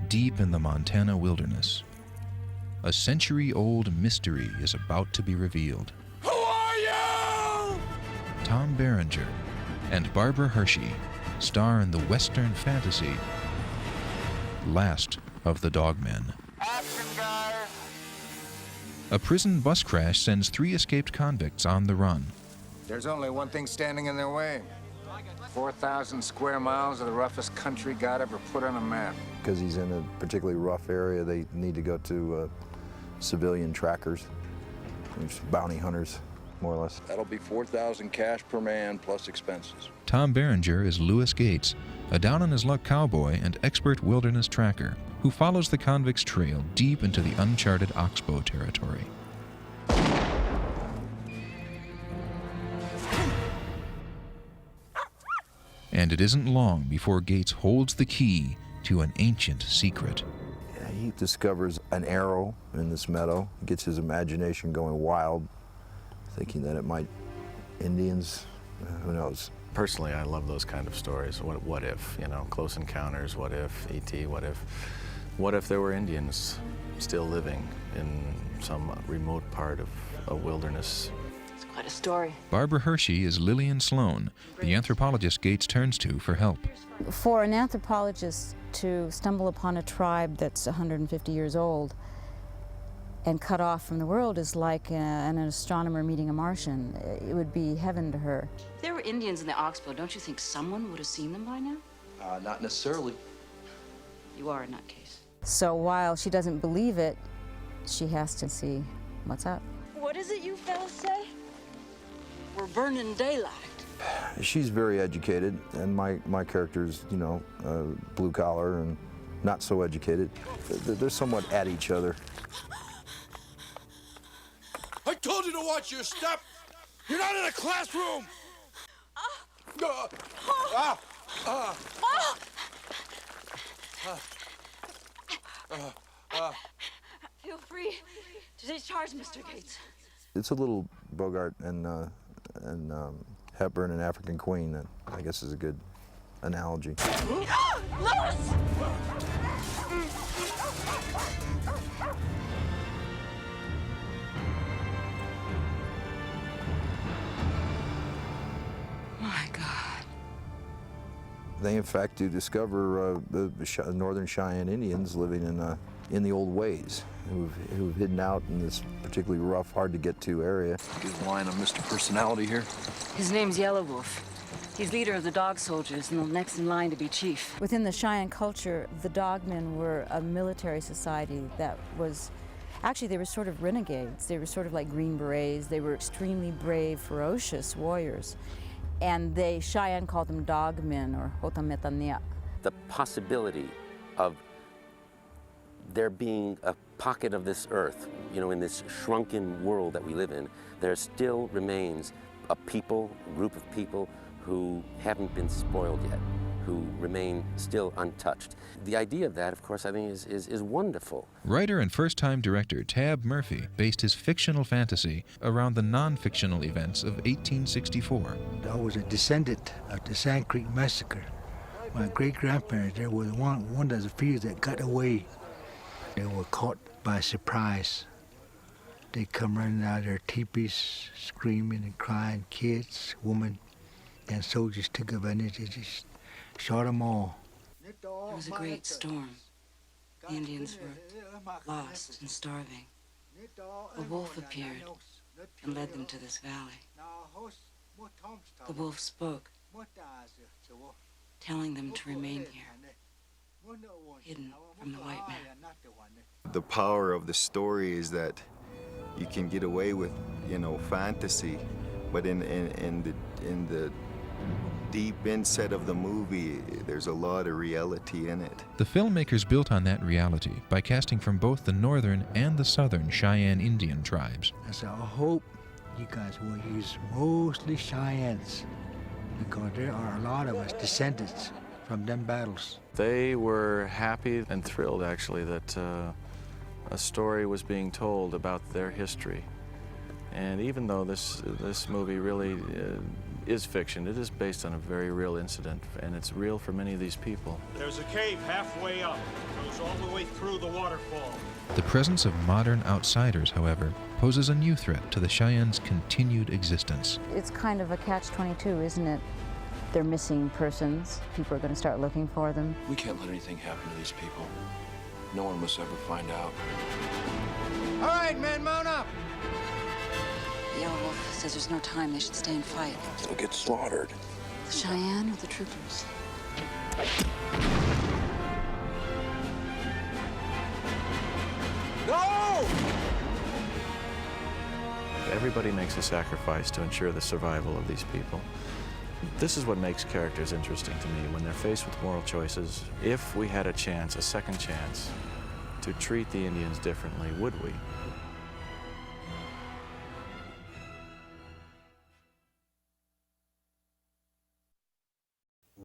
deep in the Montana wilderness. A century-old mystery is about to be revealed. Who are you? Tom Berenger and Barbara Hershey star in the Western fantasy Last of the Dogmen. Action, guys! A prison bus crash sends 3 escaped convicts on the run. There's only one thing standing in their way. 4,000 square miles of the roughest country God ever put on a map. Because he's in a particularly rough area, they need to go to civilian trackers, bounty hunters, more or less. That'll be $4,000 cash per man plus expenses. Tom Berenger is Lewis Gates, a down-on-his-luck cowboy and expert wilderness tracker who follows the convicts' trail deep into the uncharted Oxbow territory. And it isn't long before Gates holds the key to an ancient secret. Yeah, he discovers an arrow in this meadow, gets his imagination going wild, thinking that it might Indians, who knows. Personally, I love those kind of stories. What if, you know, close encounters, what if, E.T., what if there were Indians still living in some remote part of a wilderness? It's quite a story. Barbara Hershey is Lillian Sloan, the anthropologist Gates turns to for help. For an anthropologist to stumble upon a tribe that's 150 years old and cut off from the world is like an astronomer meeting a Martian. It would be heaven to her. If there were Indians in the Oxbow, don't you think someone would have seen them by now? Not necessarily. You are in that case. So while she doesn't believe it, she has to see what's up. What is it you fellas say? We're burning daylight. She's very educated, and my character's, you know, blue collar and not so educated. They're somewhat at each other. I told you to watch your step! You're not in a classroom! Feel free to discharge, Mr. Gates. It's a little Bogart and Hepburn and African Queen, that I guess is a good analogy. Lewis! My God. They in fact do discover the Northern Cheyenne Indians living in the old ways, who've hidden out in this particularly rough, hard to get to area. Good line on Mr. Personality here. His name's Yellow Wolf. He's leader of the dog soldiers and the next in line to be chief. Within the Cheyenne culture, the Dogmen were a military society that was, actually they were sort of renegades. They were sort of like Green Berets. They were extremely brave, ferocious warriors. And Cheyenne called them Dogmen or Hotametanea. The possibility of there being a pocket of this earth, you know, in this shrunken world that we live in, there still remains a group of people who haven't been spoiled yet, who remain still untouched. The idea of that, of course, I think is wonderful. Writer and first-time director Tab Murphy based his fictional fantasy around the non-fictional events of 1864. I was a descendant of the Sand Creek Massacre. My great-grandparents, they were one of the few that got away. They were caught by surprise. They come running out of their teepees, screaming and crying, kids, women, and soldiers took advantage. They just shot them all. It was a great storm. The Indians were lost and starving. A wolf appeared and led them to this valley. The wolf spoke, telling them to remain here, hidden from the white man. The power of the story is that you can get away with, you know, fantasy, but in the deep inset of the movie, there's a lot of reality in it. The filmmakers built on that reality by casting from both the northern and the southern Cheyenne Indian tribes. I said, I hope you guys will use mostly Cheyennes, because there are a lot of us descendants from them battles. They were happy and thrilled, actually, that a story was being told about their history And even though this movie really is fiction, it is based on a very real incident, and it's real for many of these people. There's a cave halfway up. It goes all the way through the waterfall. The presence of modern outsiders, however, poses a new threat to the Cheyennes' continued existence. It's kind of a catch-22, isn't it? They're missing persons. People are going to start looking for them. We can't let anything happen to these people. No one must ever find out. All right, men, mount up. The Yellow Wolf says there's no time. They should stay and fight. They'll get slaughtered. The Cheyenne or the troopers? No! Everybody makes a sacrifice to ensure the survival of these people. This is what makes characters interesting to me. When they're faced with moral choices, if we had a chance, a second chance, to treat the Indians differently, would we?